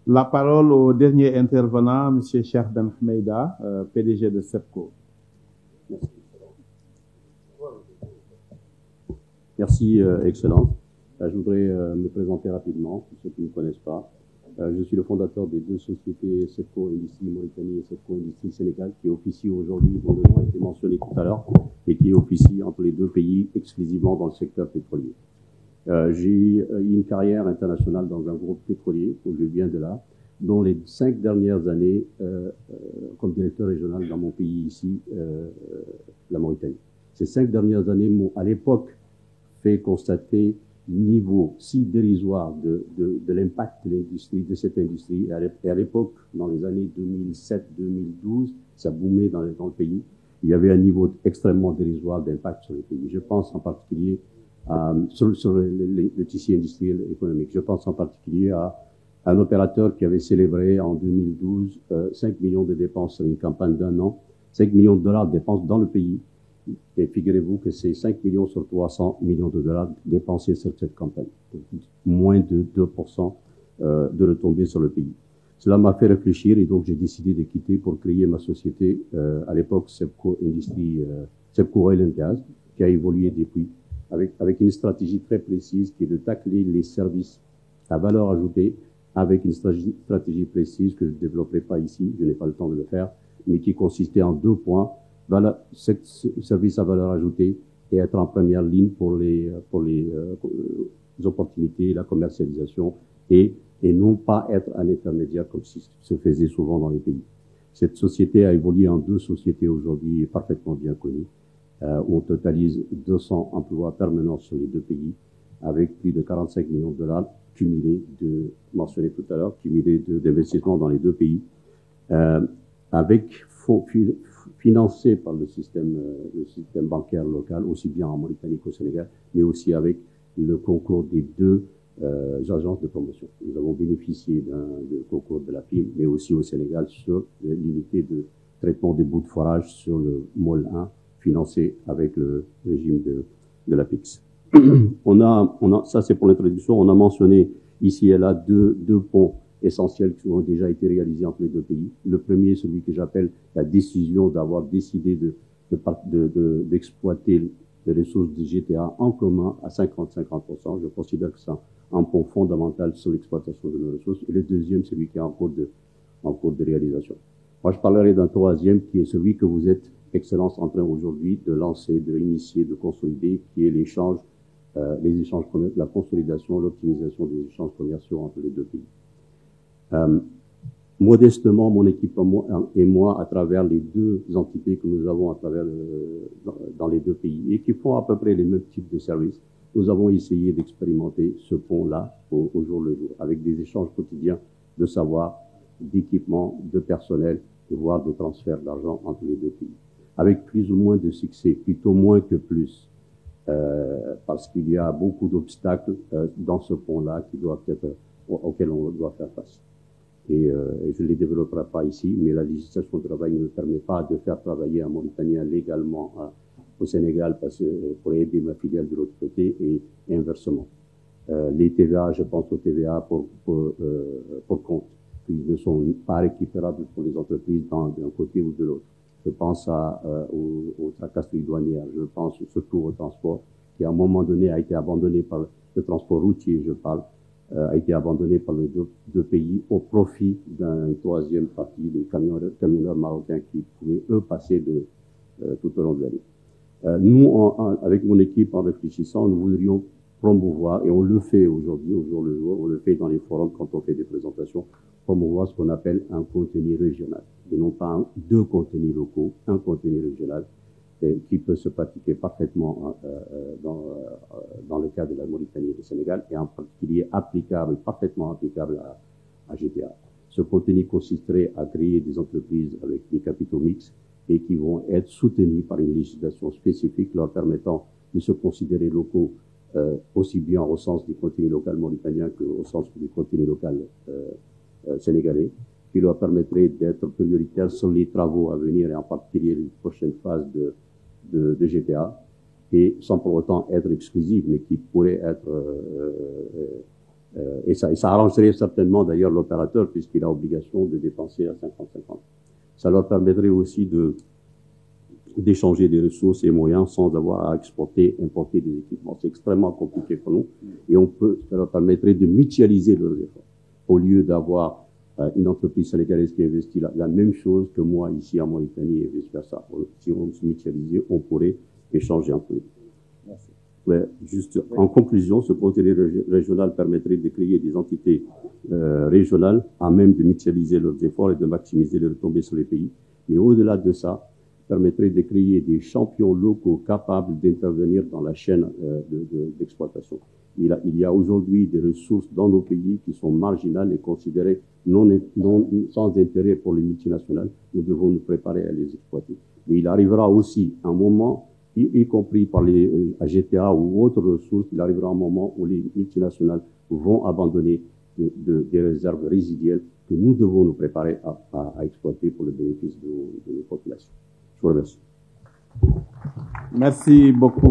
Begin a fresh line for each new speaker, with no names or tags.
La parole au dernier intervenant, M. Cheikh Ben Hmeida, PDG de SEPCO.
Merci, Excellence. Je voudrais me présenter rapidement, pour ceux qui ne me connaissent pas. Je suis le fondateur des deux sociétés SEPCO Industrie Mauritanie et SEPCO Industrie Sénégal, qui officient aujourd'hui, dont le nom a été mentionné tout à l'heure, et qui officient entre les deux pays exclusivement dans le secteur pétrolier. J'ai eu une carrière internationale dans un groupe pétrolier, où je viens de là, dont les 5 dernières années comme directeur régional dans mon pays ici, la Mauritanie. Ces 5 dernières années m'ont à l'époque fait constater le niveau si dérisoire de l'impact de l'industrie, de cette industrie. Et à l'époque, dans les années 2007-2012, ça boomait dans le pays. Il y avait un niveau extrêmement dérisoire d'impact sur les pays. Je pense en particulier sur le tissu industriel économique. Je pense en particulier à un opérateur qui avait célébré en 2012 5 millions de dépenses sur une campagne d'1 an, 5 millions de dollars de dépenses dans le pays. Et figurez-vous que c'est 5 millions sur 300 millions de dollars dépensés sur cette campagne. Donc, moins de 2% de retombées sur le pays. Cela m'a fait réfléchir et donc j'ai décidé de quitter pour créer ma société, à l'époque SEPCO Industrie, SEPCO Oil and Gas, qui a évolué depuis, avec une stratégie très précise qui est de tacler les services à valeur ajoutée, avec une stratégie précise que je ne développerai pas ici, je n'ai pas le temps de le faire, mais qui consistait en 2 points. Service à valeur ajoutée et être en première ligne pour les opportunités, la commercialisation et non pas être un intermédiaire comme se faisait souvent dans les pays. Cette société a évolué en 2 sociétés aujourd'hui parfaitement bien connues, où on totalise 200 emplois permanents sur les 2 pays, avec plus de 45 millions de dollars cumulés mentionné tout à l'heure, cumulés d'investissements dans les 2 pays, avec fonds financé par le système bancaire local, aussi bien en Mauritanie qu'au Sénégal, mais aussi avec le concours des 2 agences de promotion. Nous avons bénéficié du concours de la PIM, mais aussi au Sénégal sur l'unité de traitement des bouts de forage sur le MOL 1, financé avec le régime de la PIX. Ça c'est pour l'introduction, on a mentionné ici et là deux ponts essentiels qui ont déjà été réalisés entre les 2 pays. Le premier, celui que j'appelle la décision d'avoir décidé d'exploiter les ressources du GTA en commun à 50-50%. Je considère que c'est un pont fondamental sur l'exploitation de nos ressources. Et le deuxième, celui qui est en cours de réalisation. Moi, je parlerai d'un troisième qui est celui que vous êtes, Excellence, en train aujourd'hui de lancer, de initier, de consolider, qui est l'échange, la consolidation, l'optimisation des échanges commerciaux entre les 2 pays. Modestement, mon équipe et moi, à travers les 2 entités que nous avons dans les 2 pays et qui font à peu près les mêmes types de services, nous avons essayé d'expérimenter ce pont-là au jour le jour, avec des échanges quotidiens de savoir, d'équipement, de personnel, voire de transfert d'argent entre les 2 pays. Avec plus ou moins de succès, plutôt moins que plus, parce qu'il y a beaucoup d'obstacles dans ce pont-là auxquels on doit faire face. Et je ne les développerai pas ici, mais la législation du travail ne me permet pas de faire travailler un Mauritanien légalement au Sénégal pour aider ma filiale de l'autre côté et inversement. Les TVA, je pense aux TVA pour compte, ils ne sont pas récupérables pour les entreprises d'un côté ou de l'autre. Je pense aux tracasseries douanières, je pense surtout au transport qui à un moment donné a été abandonné par le transport routier, je parle, a été abandonné par les 2 pays au profit d'une 3e partie des camionneurs marocains qui pouvaient, eux, passer tout au long de l'année. Nous, avec mon équipe, en réfléchissant, nous voudrions promouvoir, et on le fait aujourd'hui, au jour le jour, on le fait dans les forums quand on fait des présentations, promouvoir ce qu'on appelle un contenu régional, et non pas 2 contenus locaux, un contenu régional, qui peut se pratiquer parfaitement dans le cas de la Mauritanie et du Sénégal, et en particulier parfaitement applicable à GTA. Ce contenu consisterait à créer des entreprises avec des capitaux mixtes et qui vont être soutenus par une législation spécifique leur permettant de se considérer locaux aussi bien au sens du contenu local mauritanien qu'au sens du contenu local sénégalais, qui leur permettrait d'être prioritaires sur les travaux à venir et en particulier les prochaines phases de GTA, et sans pour autant être exclusif, mais qui pourrait être Et ça arrangerait certainement d'ailleurs l'opérateur puisqu'il a obligation de dépenser à 50-50. Ça leur permettrait aussi d'échanger des ressources et moyens sans avoir à importer des équipements. C'est extrêmement compliqué pour nous et ça leur permettrait de mutualiser leurs efforts. Au lieu d'avoir une entreprise sénégalaise qui investit la même chose que moi ici en Mauritanie et vice-versa. Si on se mutualisait, on pourrait échanger entre nous.
Merci.
Ouais, juste en conclusion, ce comité régional permettrait de créer des entités régionales à même de mutualiser leurs efforts et de maximiser les retombées sur les pays. Mais au-delà de ça, permettrait de créer des champions locaux capables d'intervenir dans la chaîne d'exploitation. Il y a aujourd'hui des ressources dans nos pays qui sont marginales et considérées sans intérêt pour les multinationales. Nous devons nous préparer à les exploiter. Mais il arrivera aussi un moment, y compris par les GTA ou autres ressources, il arrivera un moment où les multinationales vont abandonner des réserves résiduelles que nous devons nous préparer à exploiter pour le bénéfice de nos populations. Je vous remercie.
Merci beaucoup.